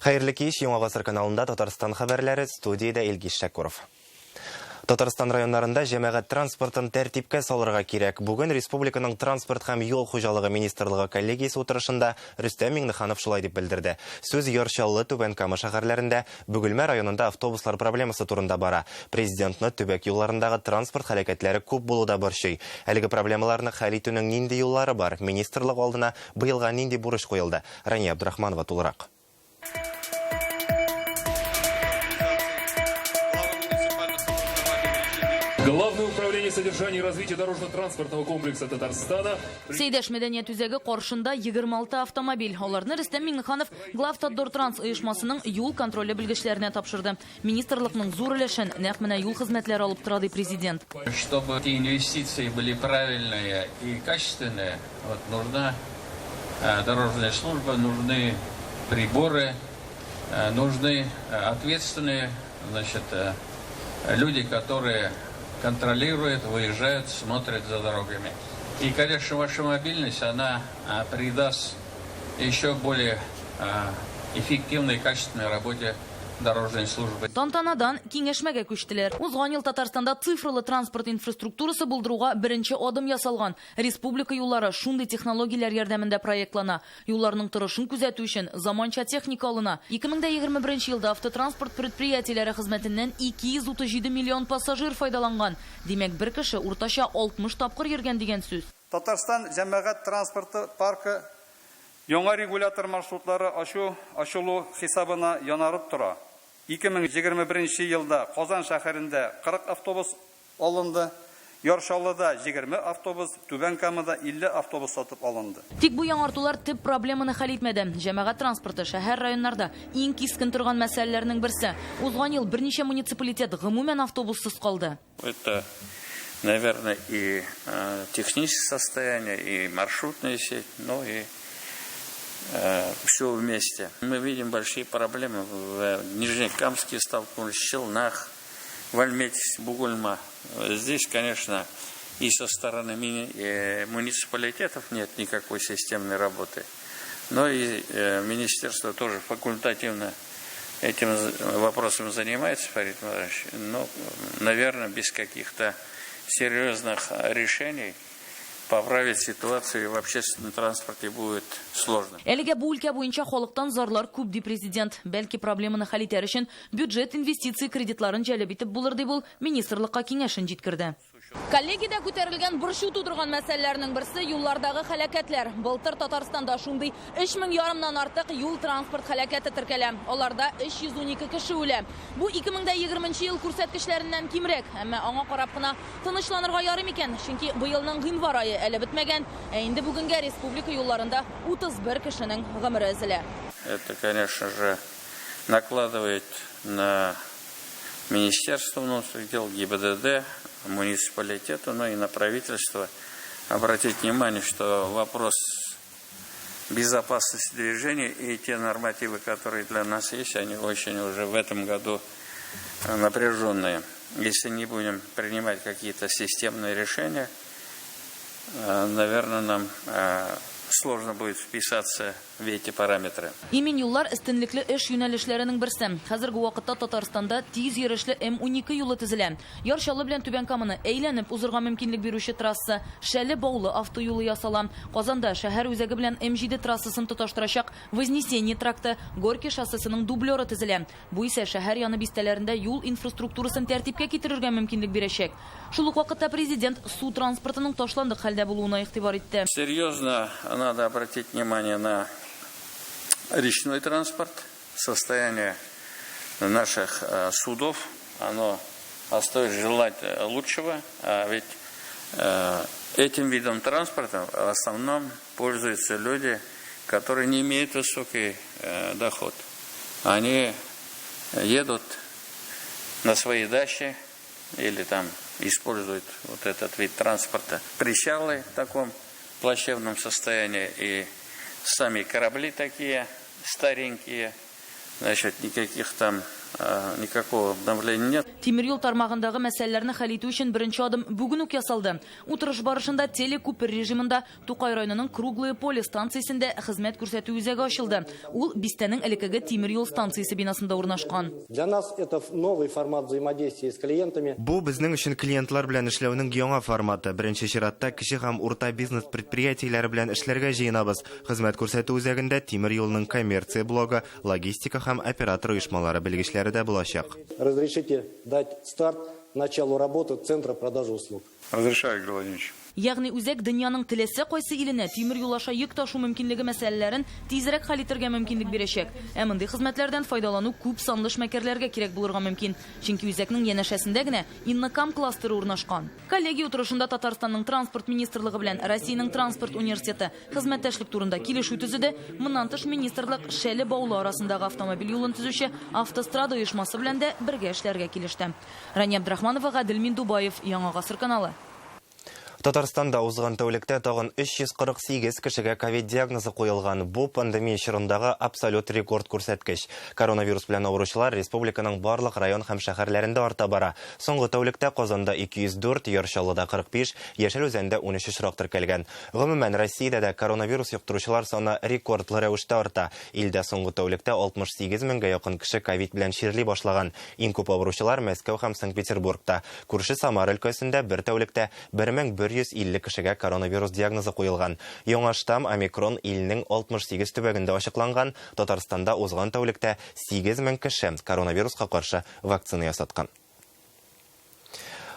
Хайырлы кеш, Яңа Ғасыр каналында Татарстан хабарлары, студияда Илгиз Шакуров. Татарстан районнарында җәмәгать транспортын тәртипкә салырга кирәк. Бүген республиканың транспорт һәм юл хуҗалыгы министрлыгы коллегиясе утырышында Рөстәм Миңнеханов шулай дип белдерде. Сүз Ярчаллы, Түбән Кама шәһәрләрендә Бөгелмә районында автобуслар проблемасы турында бара. Президентны төбәк юлларындагы транспорт һәлакәтләре күп булуда борчый. Әлеге проблемаларны хәл итүнең нинди юллары бар? Министрлык алдына быелга нинди бурыч куелды? Рания Абдрахманова тулырак. Главное управление содержания и развития дорожно-транспортного комплекса Татарстана. Сейдәш мәдәният үзәге каршында 26 автомобиль. Аларны Рөстәм Миңнеханов Главтодортранс оешмасының юл контроле белгечләренә тапшырды. Министрлыкның зур өлешен нәкъ менә юл хезмәтләре алып тора ди президент. Чтобы эти инвестиции были правильные и качественные, нужна дорожная служба, нужны приборы, нужны ответственные, люди, которые контролируют, выезжают, смотрят за дорогами. И, конечно, ваша мобильность, она придаст еще более эффективной и качественной работе дорожной службы. Тантанадан киңәшмәгә күчтеләр. Узган ел Татарстанда цифрлы транспорт инфраструктурасы булдыруга беренче адым ясалган. Республика юллары шундый технологияләр ярдәмендә проектлана. Юлларның торышын күзәтү өчен заманча техника алына. 2021 елда автотранспорт предприятиеләре хезмәтеннән 237 миллион пассажир файдаланган. Димәк, бер кеше уртача 60 тапкыр йөргән дигән сүз. Татарстан җәмәгать транспорты паркы яңа регулятор маршрутлары ачылу хисабына янарып тора. 2021 елда Казан шәһәрендә 40 автобус алынды, Яршаллыда 20 автобус, Түбән Камада 50 автобус сатып алынды. Тик бу яңартулар төп проблеманы хәл итмәде. Җәмәгать транспорты шәһәр районнарда иң кискен торган мәсьәләләрнең берсе. Узган ел берничә муниципалитет гомумән автобуссыз калды. Это, наверное, и техническое состояние, и маршрутная сеть, но и все вместе. Мы видим большие проблемы в Нижнекамске, столкнулись, в Челнах, в Альмете, Бугульма. Здесь, конечно, и со стороны муниципалитетов нет никакой системной работы. Но и министерство тоже факультативно этим вопросом занимается, Фарид Мараевич. Но, наверное, без каких-то серьезных решений поправить ситуацию в общественном транспорте будет сложно. Әлегә бу өлкә буенча халыктан зарлар күп ди президент. Бәлки проблеманы хәл итәр өчен бюджет инвестиция кредитларын җәлеп итеп булыр ди бу министрлыкка киңәшен җиткерде. Коллегиядә күтәрелгән борчу тудырган мәсьәләләрнең берсе юллардагы һәлакәтләр. Былтыр Татарстанда шундый 3,5 мең артык юл транспорт һәлакәте теркәлә. Аларда 312 кеше үлә. Бу 2020 ел күрсәткечләреннән кимрәк, әмма аңа карап кына тынычланырга ярый микән? Чөнки быелның гыйнвар айы әле бетмәгән, инде бүгенгә республика юлларында 31 кешенең гомере өзелә. Это, конечно же, накладывает на Министерство внутренних дел, ГИБДД, муниципалитету, но и на правительство обратить внимание, что вопрос безопасности движения и те нормативы, которые для нас есть, они очень уже в этом году напряженные. Если не будем принимать какие-то системные решения, наверное, нам сложно будет вписаться в эти параметры. Имен юллар өстенлекле эш юнәлешләренең берсе. Хәзерге вакытта Татарстанда тиз йөрешле М12 юлы төзелә. Ярчаллы белән Түбән Каманы әйләнеп узырга мөмкинлек бирүче трасса, Шәле-Баулы автоюлы ясала. Казанда шәһәр үзәге белән М7 трассасын тоташтырачак Вознесение тракты, Горький шоссесының дублеры төзелә. Бу исә шәһәр яны бистәләрендә юл инфраструктурасын тәртипкә китерергә мөмкинлек бирәчәк. Шул ук вакытта президент су транспортының ташландык хәлдә булуына игътибар итте. Серьезно надо обратить внимание на речной транспорт, состояние наших судов, оно оставит желать лучшего, а ведь этим видом транспорта в основном пользуются люди, которые не имеют высокий доход. Они едут на свои дачи или там используют вот этот вид транспорта. Причалы в таком плачевном состоянии и сами корабли такие старенькие, никаких там никакого обновления нет. Тимир юл тармагындагы мәсьәләләрне хәл итү өчен беренче адым бүген үк ясалды. Утырыш барышында телекупер режимында Тукай районының Круглое поле станциясендә хезмәт күрсәтү үзәге ачылды. Ул бистәнең элекеге тимир юл станциясе бинасында урнашкан. Для нас это новый формат взаимодействия с клиентами. Бу безнең өчен клиентлар белән эшләүнең яңа форматы. Беренче чиратта кече һәм урта бизнес предприятиеләре белән эшләргә җыенабыз. Хезмәт күрсәтү үзәгендә тимир юлның коммерция блогы, логистика һәм оператор оешмалары белгечләре дә булачак. Разрешите дать старт началу работы Центра продажи услуг. Разрешаю, Игорь Владимирович. Ягъни үзәк дөньяның теләсә кайсы иленә тимир юл аша йөк ташу мөмкинлеге мәсьәләләрен тизрәк хәл итәргә мөмкинлек бирәчәк. Ә мондый хезмәтләрдән файдалану күп санлы эшмәкәрләргә кирәк булырга мөмкин. Чөнки үзәкнең янәшәсендә генә Иннокам кластеры урнашкан. Коллегия утырышында Татарстанның транспорт министрлыгы белән Россиянең транспорт университеты хезмәттәшлек турында килешү төзеде. Моннан тыш министрлык Шәле Баулы арасындагы автомобиль юлын төзүче Автострада оешмасы белән дә бергә эшләргә килеште. Рания Абдрахманова, Гадел Миндубаев, Яңа гасыр каналы. Татарстанда узган тәүлектә тагын 348 кешегә ковид диагнозы куелган. Бу пандемия чорындагы абсолют рекорд күрсәткеч. Коронавирус белән авыручылар республиканың барлык район һәм шәһәрләрендә арта бара. Соңгы тәүлектә Казанда 204, Яршаллыда 45, Яшел-Үзәндә 13 очрак теркәлгән. Гомумән Россиядә дә коронавирус юктыручылар саны рекордлы рәвештә арта. Илдә соңгы тәүлектә 68 меңгә якын кеше ковид белән чирли башлаган. Иң күп авыручылар Мәскәү һәм Санкт-Петербургта. Күрше Самара өлкәсендә бер тәүлектә 1150 кешегә коронавирус диагнозы куелган. Яңа штамм омикрон илнең 68 төбәгендә ачыкланган. Татарстанда узган тәүлектә 8000 кеше коронавируска каршы вакцина ясаткан.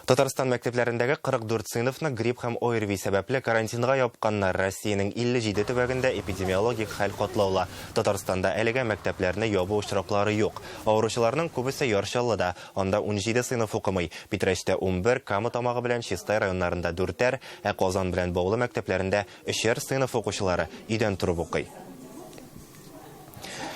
Татарстан мәктәпләрендәге 44 сыйныфны грипп һәм ОРВИ сәбәпле карантинга япканнар. Россиянең 57 төбәгендә эпидемиологик хәл катлаулы. Татарстанда әлегә мәктәпләрне ябу очраклары юк. Авыручыларның күбесе Яршаллыда, анда 17 сыйныф укымый. Питрәчтә 11, Кама тамагы белән Чистай районнарында 4-тәр, ә Казан белән Баулы мәктәпләрендә 3-әр сыйныф укучылары өйдән торып укый.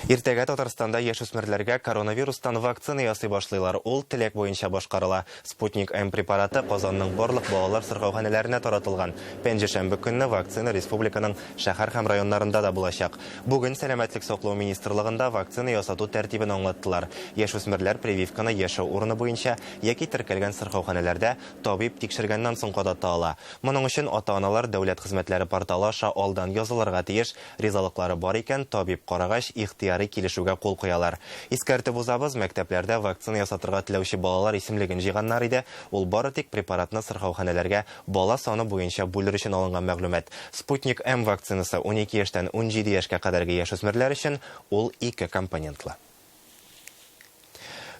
Иртәгә Татарстанда яшүсмерләргә коронавирустан вакцина ясый башлыйлар. Ул теләк буенча башкарыла. Спутник М препараты Казанның барлык балалар сырхауханәләренә таратылган. Пәнҗешәмбе көнне вакцина республиканың шәһәр һәм районнарында да булачак. Бүген Сәламәтлек саклау министрлыгында вакцина ясату тәртибен аңлаттылар. Яшүсмерләр прививканы яшәү урыны буенча яки теркәлгән сырхауханәләрдә табиб тикшергәннән соң кадата ала. Моның өчен ата-аналар дәүләт хезмәтләре порталы аша алдан язылырга тиеш. Ризалыклары бар икән, табиб карагач ихтияри килешүгә кул куялар. Искәртеп узабыз, мәктәпләрдә вакцина ясатырга теләүче балалар исемлеген җыйганнар иде. Ул бары тик препаратны сырхауханәләргә бала саны буенча бүлер өчен алынган мәгълүмат. Спутник М вакцинасы 12 яшьтән 17 яшькә кадәрге яшүсмерләр өчен ул 2 компонентлы.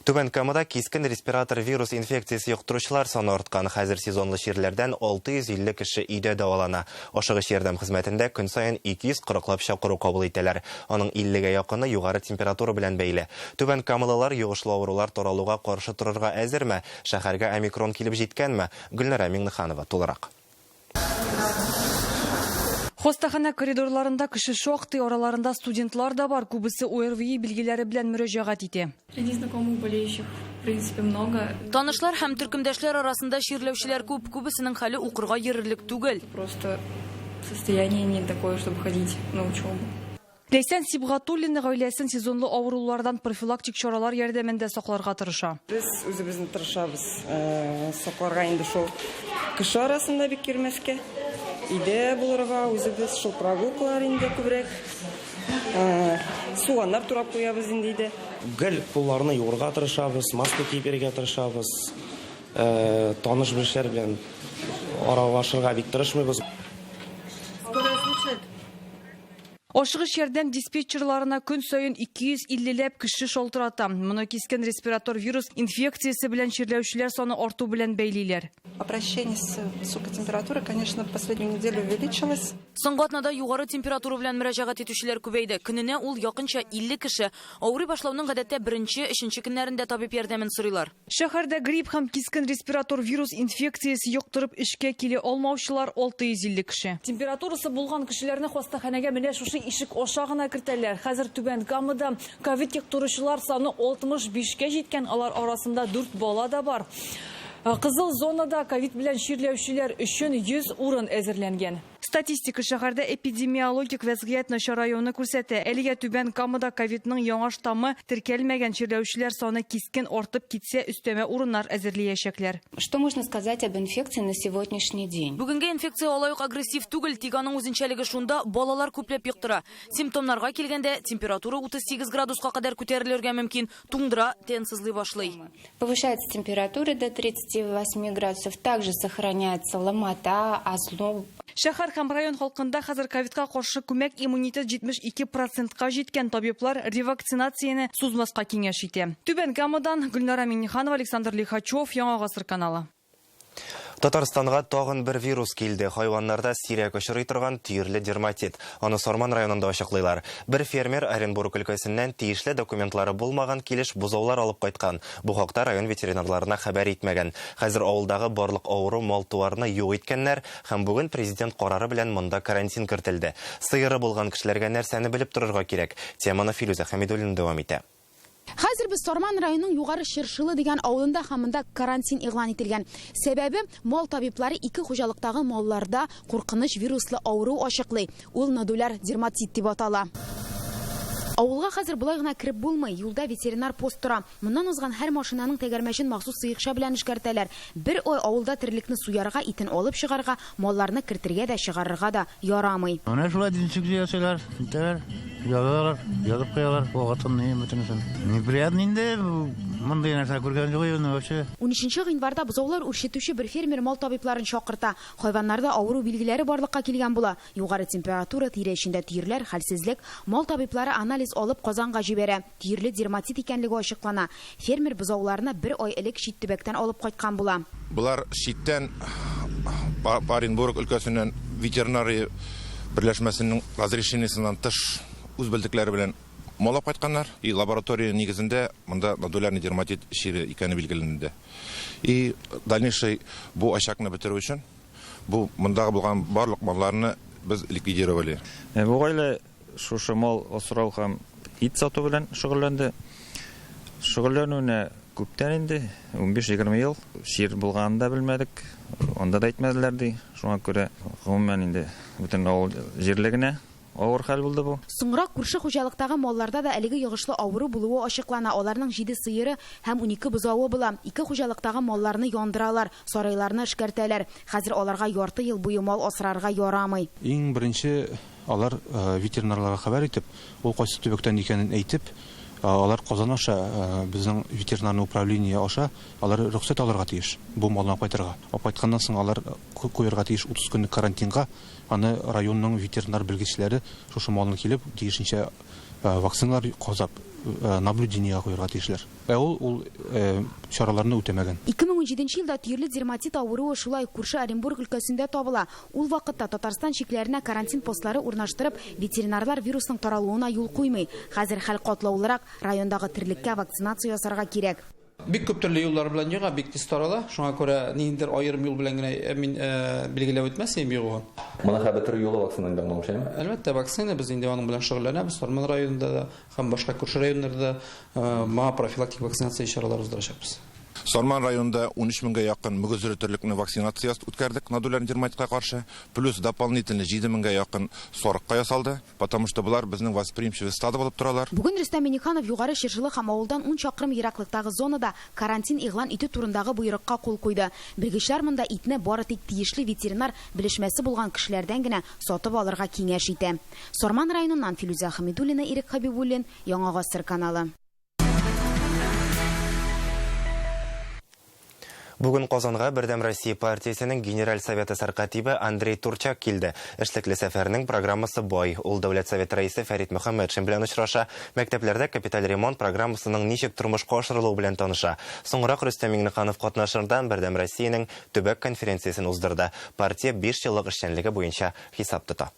Түбән Камада кискен респиратор вирус инфекциясы юктыручылар саны арткан. Хәзер сезонлы чирләрдән 650 кеше өйдә дәвалана. Ашыгыч ярдәм хезмәтендә көн саен 240лап чакыру кабул итәләр. Аның 50гә якыны югары температура белән бәйле. Түбән Камалылар йогышлы авырулар таралуга каршы торырга әзерме? Шәһәргә омикрон килеп җиткәнме? Гөлнара Миңнеханова тулырак. Хостахана коридорларында кеше шактый, араларында студентлар да бар. Күбесе ОРВИ билгеләре белән мөрәҗәгать итә. Среди знакомых болеющих, в принципе, много. Танышлар һәм төркемдәшләр арасында чирләүчеләр күп, күбесенең хәле укырга йөрерлек түгел. Просто состояние не такое, чтобы ходить на учебу. Ләйсән Сибгатуллин гаиләсен сезонлы авырулардан профилактик чаралар ярдәмендә сакларга тырыша. Без үзебезне тырышабыз сакларга инде шул кеше арасында бик кирмәскә. Иде булырга үзебез шул прогулкалар инде күбрәк. Суганнар турап куябыз инде иде. Гел кулларны юырга тырышабыз, маска киеп йөрергә тырышабыз. Таныш бишләр белән аралашырга бик тырышмыйбыз. Ашыгыч ярдәм диспетчерларына көн саен 250ләп кеше шалтырата. Моны кискен респиратор вирус инфекциясы белән чирләүчеләр саны арту белән бәйлиләр. Обращение с высокой температурой, конечно, в последнюю неделю увеличилось. Соңгы атнада югары температура белән мөрәҗәгать итүчеләр күбәйде. Көненә ул якынча 50 кеше. Авырый башлауның гадәттә 1-3 көннәрендә табиб ярдәмен сорыйлар. Шәһәрдә грипп һәм кискен респиратор вирус инфекциясы юктырып эшкә килә алмаучылар 650 кеше. Температурасы булган кешеләрне хастаханәгә менә шушы ишек аша гына кертәләр. Хәзер Түбән Камада ковид юктыручылар саны 65-кә җиткән, алар арасында 4 бала да бар. Кызыл зонада ковид белән чирләүчеләр өчен 100 урын әзерләнгән. Статистика шәһәрдә эпидемиологик вәзгыять начараюны күрсәтә. Әлегә түбән Камада ковидның яңа штаммы теркәлмәгән чирләүчеләр саны кискен артып китсә, өстәмә урыннар әзерләячәкләр. Что можно сказать об инфекции на сегодняшний день? Бүгенге инфекция алай ук агрессив түгел, тик аның үзенчәлеге шунда балалар күпләп йоктыра. Симптомнарга килгәндә температура 38 градуска кадәр күтәрелергә мөмкин, туңдыра, тән сызлый башлый. Повышается температура до 38 градусов, также сохраняется ломота, озноб. Шәһәр һәм район халкында хәзер ковидка каршы күмәк иммунитет 72%-ка җиткән, табиблар ревакцинацияне сузмаска киңәш итә. Түбән Камадан Гөлнара Минниханова, Александр Лихачев, Яңа Гасыр каналы. Татарстанга тагын бер вирус килде. Хайваннарда сирәк очрый торган түйірле дерматит. Аны Сорман районында ачыклыйлар. Бер фермер Оренбург өлкәсеннән тиешле документлары булмаган килеш бузаулар алып кайткан. Бу хакта район ветеринарларына хәбәр итмәгән. Хәзер авылдагы барлык авыру мал-туарны юк иткәннәр һәм бүген президент карары белән монда карантин кертелде. Сыйыры булган кешеләргә нәрсәне белеп торырга кирәк? Теманы Филүзә Хәмидуллина дәвам итә. Хәзер без Сорман районының югары Шыршылы дигән авылында һәмендә карантин игълан ителгән. Сәбәбе мал табиблары ике хуҗалыктагы малларда куркыныч вируслы авыру ачыклый. Ул нодуляр дерматит дип атала. Авылга хәзер булай гына кирип булмый. Юлда ветеринар пост тора. Моннан узган һәр машинаның тәгәрмәчен махсус сыйыкша белән эшкәртәләр. Бер ай авылда тирлекне суярга, итен алып чыгарга, малларны кертергә дә чыгарырга да ярамый. Менә шулай динчекче ясыйлар, итәләр, ягалар, ягып куялар, вакытын ни бөтенсен. Неприятно инде, мондай нәрсә күргән юк инде вообще. 13 гыйнварда бозаулар үрчетүче бер фермер мал табибларын чакырта. Хайваннарда авыру билгеләре барлыкка килгән була. Югары температура, тире эчендә тиерләр, хәлсезлек, мал табиблары анализ алып Казанга җибәрә. Тиерле дерматит икәнлеге ачыклана. Фермер бозауларны бер ай элек чит төбәктән алып кайткан була. Булар читтән Оренбург өлкәсеннән ветеринария берләшмәсенең разрешениесеннән тыш үз белдекләре белән малап кайтканнар. И лаборатория нигезендә монда нодулярный дерматит шире икәне билгеләнде. И дальнейший бу ачакны бетерү өчен бу монда булган барлык малларны без ликвидировали. Бу гаилә шушы мал асрау һәм ит сату белән шөгыльләнде. Шөгыльләнүне күптән инде 15-20 ел шир булганында белмәдек. Анда да әйтмәделәр ди. Шуңа күрә гомумән инде бөтен авыл җирлегенә авыр хәл булды бу. Соңра күрше хуҗалыктагы малларда да әлеге йогышлы авыру булуы ачыклана. Аларның 7 сыйыры һәм 12 бозавы була. Ике хуҗалыктагы малларны яндыралар, сарайларны эшкәртәләр. Хәзер аларга ярты ел буе мал асрарга ярамый. Иң беренче алар ветеринарларга хәбәр итеп, ул кайсы төбәктән икәнен әйтеп, алар Казан аша безнең ветеринарный управление аша алар рөхсәт алырга тиеш. Бу малны кайтырга. Кайтканнан соң алар куярга тиеш 30 көнлек карантинга. Аны районның ветеринар белгечләре шушы малны килеп тиешенчә вакциналар казап наблюдениегә куярга тиешләр. Ул чараларны үтәмәгән. 2017 елда тиерле дерматит авыруы шулай күрше Оренбург өлкәсендә табыла. Ул вакытта Татарстан шикләренә карантин постлары урнаштырып, ветеринарлар вирусның таралуына юл куймый. Хәзер хәл катлаулырак райондагы тирлеккә вакцинация ясарга кирәк. Бик күп төрле юллар белән яга, бик тиз тарала. Шуңа күрә ниндидер аерым юл белән генә мин билгеләп үтмәсем югы. Моны хәбәр юлы вакцинаны аңлаушаймы? Әлбәттә, вакцина без инде аның белән шөгыльләнәбез. Сорман районында да һәм башка күрше районнарда ма профилактик вакцинация чаралары уздырачакбыз. Сорман районында 13 меңгә якын мөгезле терлекне вакцинация үткәрдек нодулярный дерматитка каршы, плюс дополнительно 7 меңгә якын сорыкка ясалды, потому что булар безнең восприимчивый стадо булып торалар. Бүген Рөстәм Минниханов югары Шыршылы һәм авылдан 10 чакрым ераклыктагы зонада карантин игълан итү турындагы буйрыкка кул куйды. Белгечләр монда итне бары тик тиешле ветеринар белешмәсе булган кешеләрдән генә сатып алырга киңәш итә. Сорман районыннан Филүзә Хәмидуллина, Ирек Хәбибуллин, Яңа Гасыр каналы. Бүген Казанга Бердәм Россия партиясенең генераль советы сәркатибы Андрей Турчак килде. Эшлекле сәфәрнең программасы бай. Ул дәүләт советы рәисе Фәрит Мөхәммәтшин белән очраша, мәктәпләрдә капиталь ремонт программасының ничек тормышка ашырылуы белән таныша. Соңрак Рөстәм Миңнеханов катнашырдан Бердәм Россиянең төбәк конференциясын уздырды. Партия 5 еллык эшчәнлеге буенча хисап тота.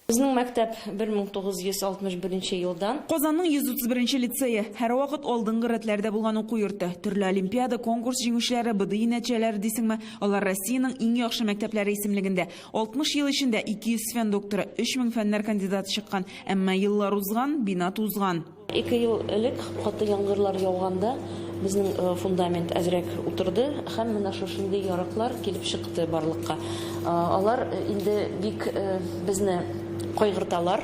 Безнең мәктәп 1961 елдан Казанның 131 лицейы һәр вакыт алдынгы рәтләрдә булган уку йорты. Төрле олимпиада, конкурс җиңүчеләре, БДИ нәтиҗәләре дисеңме, алар Россиянең иң яхшы мәктәпләре исемлегендә. 60 ел эчендә 200 фән докторы, 3000 фәннәр кандидаты чыккан, әмма еллар узган, бина тузган. 2 ел элек каты яңгырлар яуганда безнең фундамент әзрәк утырды һәм менә шушындый ярыклар килеп чыкты барлыкка. Алар инде бик безне кайгырталар.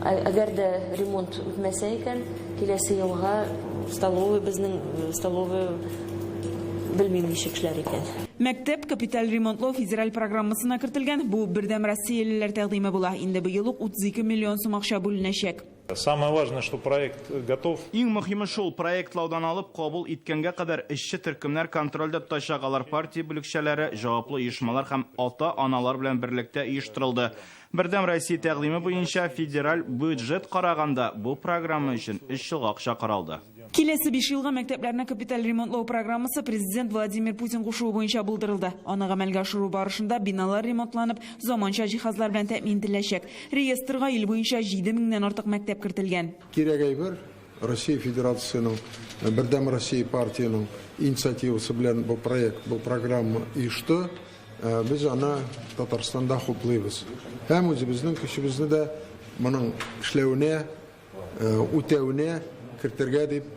Әгәр дә ремонт үтмәсә икән, киләсе елга безнең столовый белмим ничек эшләр икән. Мәктәп капиталь ремонтлау федераль программасына кертелгән. Бу бердәм Россиялеләр тәкъдиме була. Инде быел ук 32 миллион сум акча бүленәчәк. Самое важное, что проект готов. Иң мөһиме шул, проектлаудан алып кабул иткәнгә кадәр эшче төркемнәр контрольдә тотачак. Алар партия бүлекчәләре, җаваплы оешмалар һәм ата-аналар белән берлектә оештырылды. Бердәм Россия тәкъдиме буенча федераль бюджет караганда бу программа өчен 3 елга акча каралды. Киләсе 5 елга мәктәпләрне капиталь ремонтлау программасы президент Владимир Путин кушуы буенча булдырылды. Аны гамәлгә ашыру барышында биналар ремонтланып, заманча җиһазлар белән тәэмин ителәчәк. Реестрга ил буенча 7 меңнән артык мәктәп кертелгән. Кирәгәй бер Россия Федерацияның, Бердәм Россия партияның инициативасы белән бу проект, бу программа ишты, без аны Татарстанда хуплыйбыз. Һәм үзебезнең көчебезне дә моның эшләүенә, үтәүенә кертергә дип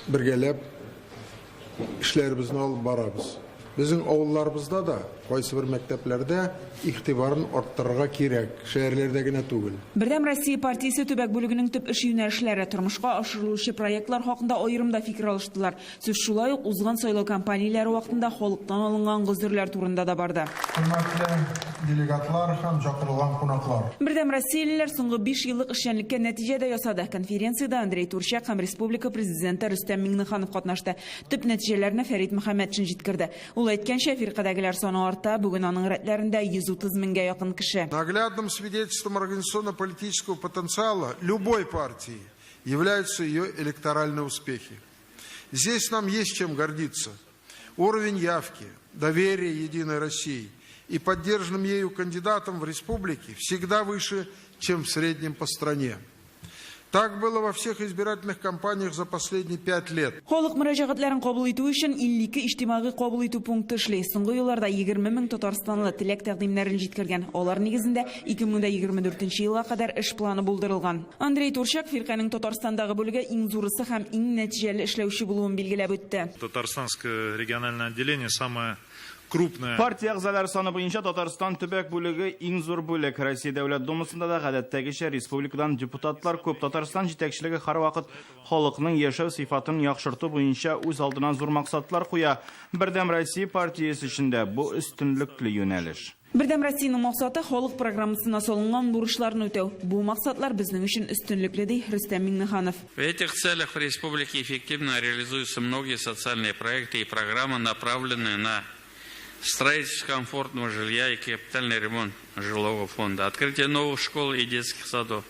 бергәләп эшләребезне алып барабыз. Безнең авылларыбызда да, кайсы бер мәктәпләрдә игътибарын арттырырга кирәк, шәһәрләрдә генә түгел. Бердәм Россия партиясе төбәк бүлегенең төп эш юнәлешләре тормышка ашырылучы проектлар хакында аерымда фикер алыштылар. Сүз шулай ук узган сайлау кампанияләре вакытында халыктан алынган гозерләр турында да барды. Хөрмәтле делегатлар һәм чакырылган кунаклар. Бердәм Россиялеләр соңгы 5 еллык эшчәнлеккә нәтиҗә дә ясады. Конференцияда Андрей Турчак һәм республика президенты Рөстәм Миңнеханов катнашты. Төп нәтиҗәләрне Фәрит Мөхәммәтшин җиткерде. Ул әйткәнчә, фиркадагылар саны арта, бүген аның рәтләрендә 130 меңгә якын кеше. Наглядным свидетельством организационно-политического потенциала любой партии являются ее электоральные успехи. Здесь нам есть чем гордиться. Уровень явки, доверия Единой России и поддержанным ею кандидатам в республике всегда выше, чем в среднем по стране. Так было во всех избирательных кампаниях за последние 5 лет. Халык мөрәҗәгатьләрен кабул итү өчен 52 иҗтимагый кабул итү пункты эшли. Соңгы елларда 20 мең Татарстанлы теләк тәкъдимнәрен җиткергән. Алар нигезендә 2024 елга кадәр эш планы булдырылган. Андрей Турчак фирканың Татарстандагы бүлеге иң зурысы һәм иң нәтиҗәле эшләүче булуын билгеләп үтте. Татарстанское региональное отделение самое крупное. Партия әгъзалары саны буенча Татарстан төбәк бүлеге иң зур бүлек. Россия Дәүләт Думасында да гадәттәгечә республикадан депутатлар күп. Татарстан җитәкчелеге һәрвакыт халыкның яшәү сыйфатын яхшырту буенча үз алдына зур максатлар куя. Бердәм Россия партиясе эчендә бу өстенлекле юнәлеш. Бердәм Россиянең максаты халык программасына салынган бурычларны үтәү. Бу максатлар безнең өчен өстенлекле, ди Рөстәм Миңнеханов. В этих целях в республике эффективно реализуются многие социальные проекты и программы, направленные на строительство комфортного жилья и капитальный ремонт жилого фонда, открытие новых школ и детских садов,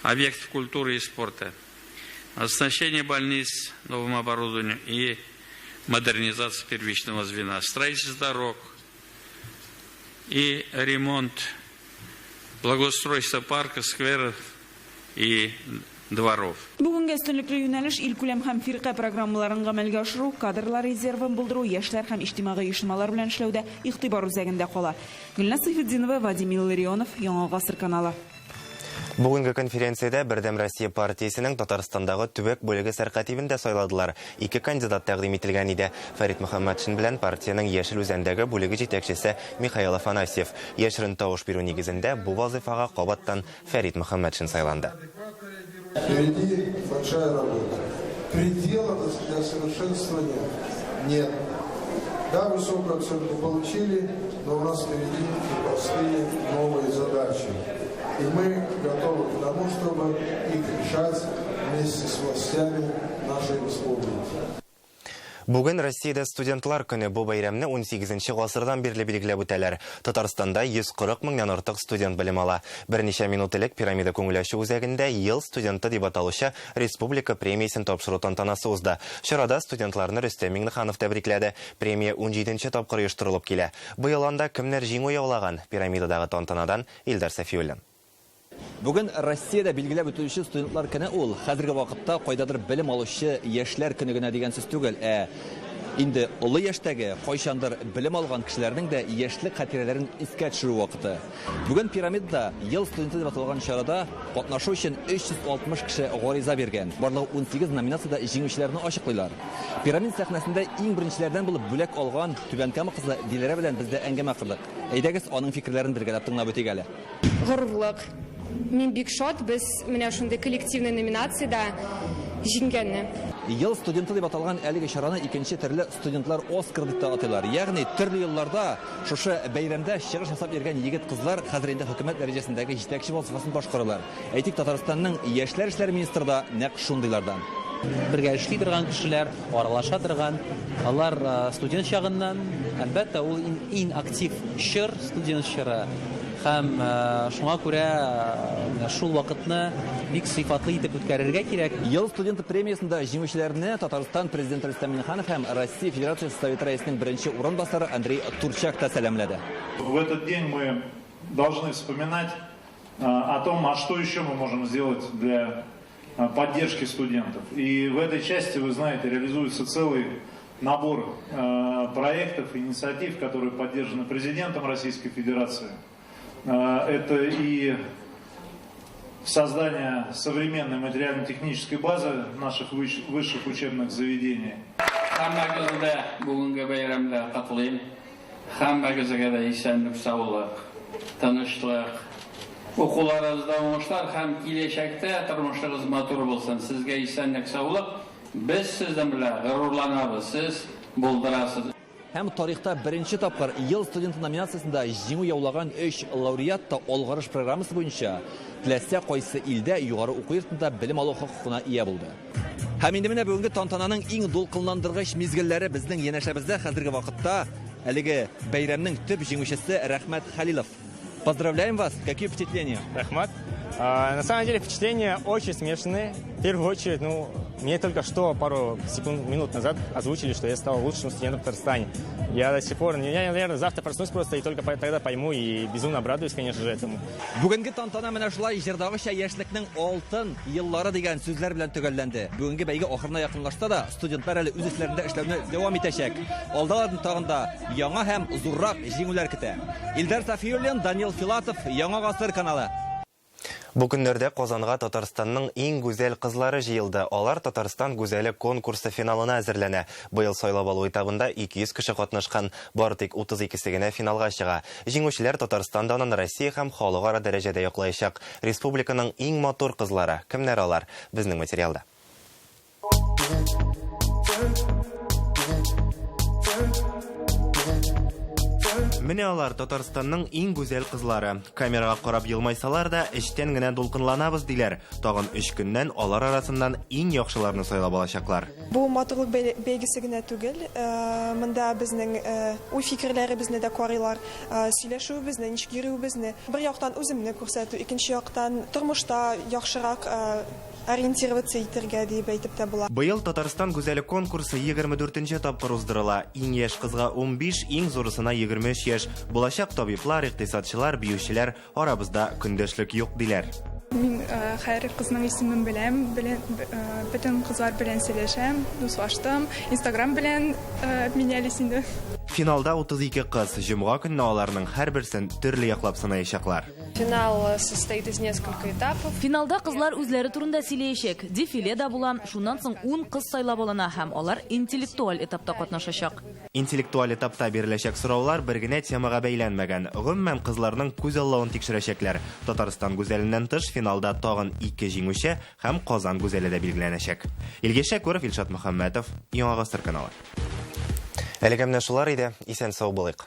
объектов культуры и спорта, оснащение больниц новым оборудованием и модернизация первичного звена, строительство дорог и ремонт, благоустройство парков, скверов и дворов. Бүгенге өстенлекле юнәлеш илкүләм һәм фирка программаларын гамәлгә ашыру, кадрлар резервын булдыру, яшьләр һәм иҗтимагый оешмалар белән эшләүдә игътибар үзәгендә кала. Гөлназ Сайфетдинова, Вадим Илларионов, Яңа гасыр каналы. Бүгенге конференциядә Бердәм Россия партиясенең Татарстандагы төбәк бүлеге сәркатибендә сайладылар. 2 кандидат тәкъдим ителгән иде. Фәрит Мөхәммәтшин белән партияның Яшел үзәндәге бүлеге җитәкчесе Михаил Афанасьев. Яшерен тавыш бирү нигезендә бу вазифага кабаттан Фәрит Мөхәммәтшин сайланды. Впереди большая работа. Предела для совершенствования нет. Да, высокую оценку получили, но у нас впереди непростые новые задачи. И мы готовы к тому, чтобы их решать вместе с властями нашей республики. Бүген Россиядә студентлар көне. Бу бәйрәмне 18-нче гасырдан бирле билгеләп үтәләр. Татарстанда 140 меңнән артык студент белем ала. Берничә минут элек пирамида күңеләче үзәгендә ел студенты дип аталучы республика премиясын тапшыру тантанасы узды. Чарада студентларны Рөстәм Миңнеханов тәбрикләде. Премия 17-нче тапкыр оештырылып килә. Быел анда кемнәр җиңү яулаган? Пирамидадагы тантанадан Илдар Сафиуллин. Бүген Россиядә билгеләп үтүче студентлар көне ул. Хәзерге вакытта кайдадыр белем алучы яшьләр көне генә дигән сүз түгел, Инде олы яшьтәге кайчандыр белем алган кешеләрнең дә яшьлек хатирәләрен искә төшерү вакыты. Бүген пирамидада ел студенты дип аталган чарада катнашу өчен 360 кеше гариза биргән. Барлыгы 18 номинациядә җиңүчеләрне ачыклыйлар. Пирамид сәхнәсендә иң беренчеләрдән булып бүләк алган Түбән Кама кызы Диләрә белән бездә әңгәмә кылдык. Әйдәгез, аның фикерләрен бергәләп тыңлап үтик әле. Горурлык. Мин бик шат, без менә шундый коллективный номинациядә җиңгәнне. Ел студенты дип аталган әлеге чараны икенче төрле студентлар Оскар дип атыйлар. Ягъни төрле елларда шушы бәйрәмдә чыгыш ясап йөргән егет-кызлар хәзер инде хөкүмәт дәрәҗәсендәге җитәкче вазифасын башкаралар. Әйтик, Татарстанның яшьләр эшләре министры да нәкъ шундыйлардан. Бергә эшли торган кешеләр, аралаша торган, алар студент чагыннан, әлбәттә, ул иң актив чор студент чоры. Һәм шуңа күрә шул вакытны бик сыйфатлы итеп үткәрергә кирәк. Ел студенты премиясында җиңүчеләрне Татарстан президенты Рөстәм Миңнеханов һәм Россия Федерациясе Советы рәисенең беренче урынбасары Андрей Турчак та сәламләде. В этот день мы должны вспоминать о том, а что еще мы можем сделать для поддержки студентов. И в этой части, вы знаете, реализуется целый набор проектов, инициатив, которые поддержаны президентом Российской Федерации. Это и создание современной материально-технической базы наших высших учебных заведений. Hammaga bugungi bayramda qatnashing. Hammaga исәнлек, саулык, тынычлык, укуларыгызда уңышлар һәм киләчәктә тормышыгыз матур булсын. Сезгә исәнлек, саулык. Без сездән белән горурланабыз. Сез булдырасыз. Һәм тарихта беренче тапкыр ел студенты номинациясында җиңү яулаган 3 лауреат та алгарыш программасы буенча теләсә кайсы илдә югары уку йортында белем алу хокукына ия булды. Һәм инде менә бүгенге тантананың иң дулкынландыргыч мизгелләре безнең янәшәбездә хәзерге вакытта әлеге бәйрәмнең төп җиңүчесе Рәхмәт Хәлилов. Поздравляем вас! Какие впечатления? Рахмат. На самом деле впечатления очень смешанные. В первую очередь, мне только что пару минут назад озвучили, что я стал лучшим студентом в Татарстане. Я до сих пор, я, наверное, завтра проснусь просто и только тогда пойму и безумно обрадуюсь, конечно же, этому. Бүгенге тантана менә шулай җырдагыча яшьлекнең алтын еллары дигән сүзләр белән төгәлләнде. Бүгенге бәйге ахырына якынлашса да, студентлар әле үз эшләрендә эшләүне дәвам итәчәк. Алдалардан тагын да яңа һәм зуррак җиңүләр көтә. Илдар Сафиуллин, Данил Филатов, Яңа гасыр каналы. Бу көннәрдә Казанга Татарстанның иң гүзәл кызлары җыелды. Алар Татарстан гүзәле конкурсы финалына әзерләнә. Быел сайлап алу этабында 200 кеше катнашкан, бары тик 32 генә финалга чыга. Җиңүчеләр Татарстандан Россия һәм халыкара дәрәҗәдә яклаячак. Республиканың иң матур кызлары кемнәр алар? Безнең материалда. Менә алар Татарстанның иң гүзәл кызлары. Камерага карап елмайсалар да, эчтән генә дулкынланабыз диләр. Тагын 3 көннән алар арасыннан иң яхшыларны сайлап алачаклар. Бу матурлык бәйгесе генә түгел. Монда безнең уй фикерләребезне дә карыйлар, сөйләшүебезне, ничек йөрүебезне. Бер яктан үземне күрсәтү, икенче яктан тормышта яхшырак ориентироваться итәргә дип әйтеп тә була. Быел Татарстан гүзәле конкурсы 24-нче тапкыр уздырыла. Иң яшь кызга 15, иң зурысына 23 яшь. Булачак табиблар, икътисадчылар, биючеләр арабызда көндәшлек юк диләр. Мин һәр кызның исемен беләм, бөтен кызлар белән сөйләшәм, дуслаштым, Instagram белән менялись инде. Финалда 32 кыз, җомга көнне аларның һәрберсен төрле яклап сынаячаклар. Финал состоит из нескольких этапов. Финалда кызлар үзләре турында сөйләячәк. Дефиле дә була, шуннан соң 10 кыз сайлап алына һәм алар интеллектуаль этапта катнашачак. Интеллектуаль этапта биреләчәк сораулар бер генә темага бәйләнмәгән. Гомумән кызларның күз аллавын тикшерәчәкләр. Татарстан гүзәленнән тыш финалда тагын 2 җиңүче һәм Казан гүзәле дә билгеләнәчәк. Илгиз Шәкүров, Илшат Мөхәммәтов, Яңа гасыр каналы. Әлегә менә шулар иде. Исән сау булыйк.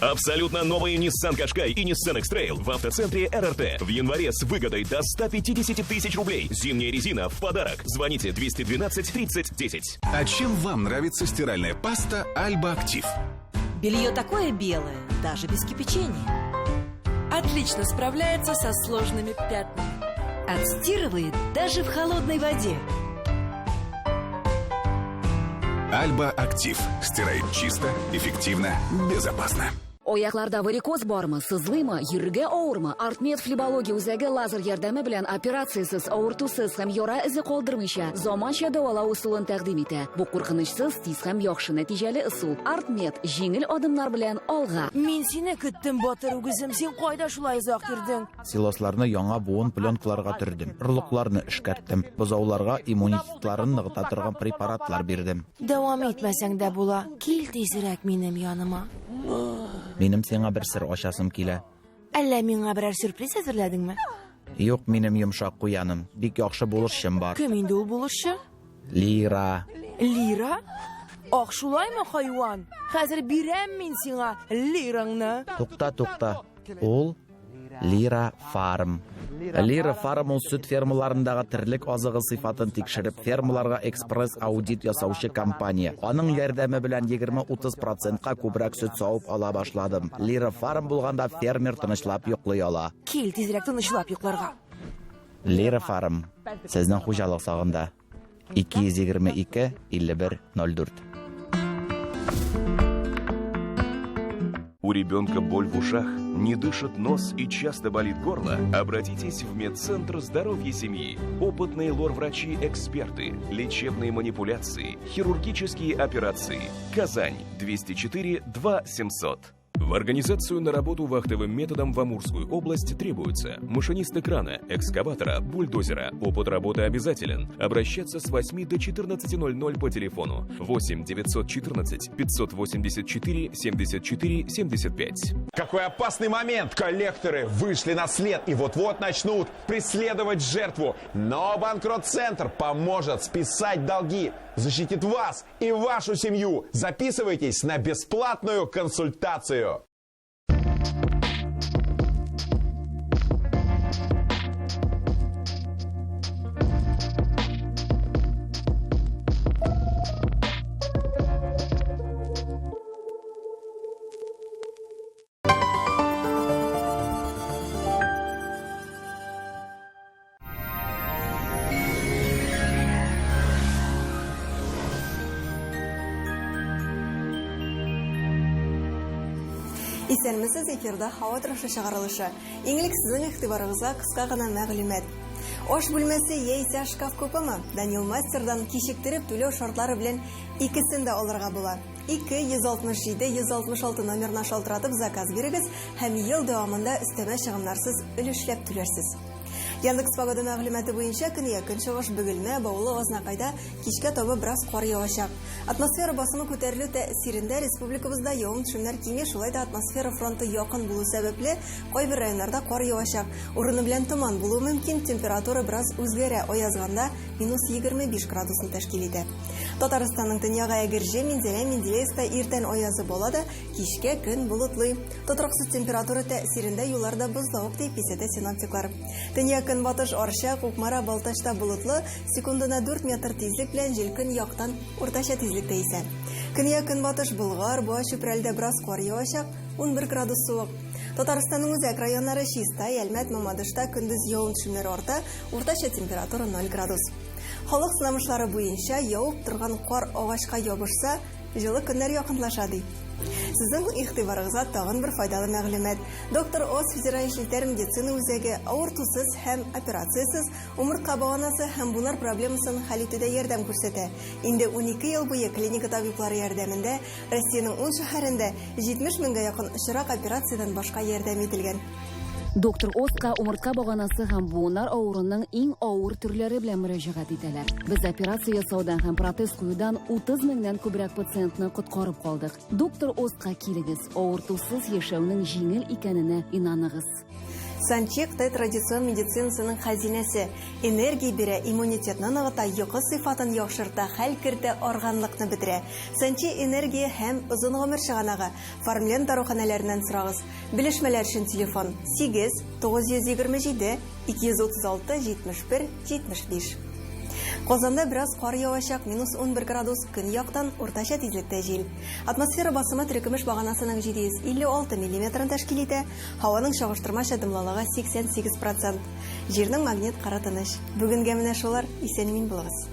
Абсолютно новый Nissan Qashqai и Nissan X-Trail в автоцентре РРТ. В январе с выгодой до 150 тысяч рублей. Зимняя резина в подарок. Звоните 212 30 10. А чем вам нравится стиральная паста Альба Актив? Белье такое белое, даже без кипячения. Отлично справляется со сложными пятнами. Отстирывает даже в холодной воде. Альба Актив. Стирает чисто, эффективно, безопасно. Аякларда варикоз бармы, сызлыймы, йөрергә авырмы? Артмед флебология үзәге лазер ярдәме белән операциясыз, авыртусыз һәм яра эзе калдырмыйча заманча дәвалау усулын тәкъдим итә. Бу куркынычсыз, тиз һәм яхшы нәтиҗәле усул. Артмед җиңел адымнар белән алга. Мин сине көттем, батыр үгезем, син кайда шулай озак йөрдең? Силосларны яңа буын пленкаларга төрдем. Орлыкларны эшкәрттем. Бозауларга иммунитетларын ныгыта торган препаратлар бирдем. Дәвам итмәсәң дә була. Кил тизрәк минем яныма. Минем сиңа бер сер ачасым килә. Әллә миңа берәр сюрприз әзерләдеңме? Юк, минем йомшак куяным. Бик яхшы булышчым бар. Кем инде ул булышчы? Лира. Лира? Ах, шулаймы, хайван? Хәзер бирәм мин сиңа лираңны. Тукта. Ул Лира Фарм. Лира Фарм ул сөт фермаларындагы терлек азыгы сыйфатын тикшереп, фермаларга экспресс аудит ясаучы компания. Аның ярдәме белән 20-30%-ка күбрәк сөт савып ала башладым. Лира Фарм булганда фермер тынычлап йоклый ала. Кил тизрәк тынычлап йокларга. Лира Фарм. Сезнең хуҗалык сагында. 222-51-04. У ребенка боль в ушах, не дышит нос и часто болит горло? Обратитесь в медцентр здоровья семьи. Опытные лор-врачи-эксперты, лечебные манипуляции, хирургические операции. Казань, 204-2700. В организацию на работу вахтовым методом в Амурскую область требуются машинист крана, экскаватора, бульдозера. Опыт работы обязателен. Обращаться с 8 до 14:00 по телефону 8 914 584 74 75. Какой опасный момент! Коллекторы вышли на след и вот-вот начнут преследовать жертву. Но Банкрот-центр поможет списать долги, защитит вас и вашу семью. Записывайтесь на бесплатную консультацию. Исәнмесез, эфирда һава торышы чыгарылышы. Иңлек сезнең игътибарыгызга кыска гына мәгълүмат. Аш бүлмәсе яисә шкаф күпме? Данил Мастердан кичектереп түләү шартлары белән икесен дә алырга була. 267-166 номерына шалтыратып заказ бирегез һәм ел дәвамында өстәмә чыгымнарсыз өлешләп түләрсез. Яндекс погода мәгълүматы буенча көньяк көнчыгыш Бөгелмә, Баулы, Азнакайда кичкә табы бераз кар явачак. Атмосфера басымы күтәрелү тәэсирендә республикабызда явым-төшемнәр киңәй, шулай да атмосфера фронты якын булу сәбәпле кайбер районнарда кар явачак. Урыны белән томан булуы мөмкин, температура бераз үзгәрә, аязганда -25 градусны тәшкил итә. Татарстанның төньягы Әгерҗе, Минзәлә, Менделеевскта иртән аязы була да, кичкә көн болытлы. Тотрыксыз температура тәэсирендә юлларда бозлавык дип исәтә синоптиклар. Төньяк көнбатыш Арча, Кукмара, Балтачта болытлы, секундына 4 метр тизлек белән җил көн яктан уртача тизлектә исә. Көньяк көнбатыш Болгар, Буа, Чүпрәлдә бераз кар явачак, 11 градус суык. Татарстанның үзәк районнары Чистай, Әлмәт, Мамадышта көндез явым-төшемнәр арта, уртача температура 0 градус. Халык сынамышлары буенча явып торган кар агачка ябышса, җылы көннәр якынлаша ди. Сезнең игътибарыгызга тагын бер файдалы мәгълүмат. Доктор Оз федераль җилтәр медицина үзәге авыртусыз һәм операциясыз умыртка баганасы һәм бунар проблемасын хәл итүдә ярдәм күрсәтә. Инде 12 ел буе клиника табиблары ярдәмендә Россиянең 10 шәһәрендә 70 меңгә якын очрак операциядән башка ярдәм ителгән. Доктор Озка умыртка баганасы һәм буыннар авыруының иң авыр төрләре белән мөрәҗәгать итәләр. Без операция ясаудан һәм протез куюдан 30 меңнән күбрәк пациентны коткарып калдык. Доктор Озка килегез, авыртусыз яшәүнең җиңел икәненә инаныгыз. Санчек традицион медицинасының хәзинәсе. Энергия бирә, иммунитетны ныгыта, йокы сыйфатын яхшырта, хәл кертә, арганлыкны бетерә. Санчи энергия һәм озын гомер чыганагы. Формлен даруханәләреннән сорагыз. Белешмәләр өчен телефон 8 927 236 71 75. Казанда бераз кар явачак, -11 градус, көн яктан уртача тизлектә җил. Атмосфера басымы теркемеш баганасының 756 мм тәшкил итә, һаваның чагыштырмача дымлылыгы 88%. Җирнең магнит кара тыныч. Бүгенгә менә шулар, исән мин булыгыз.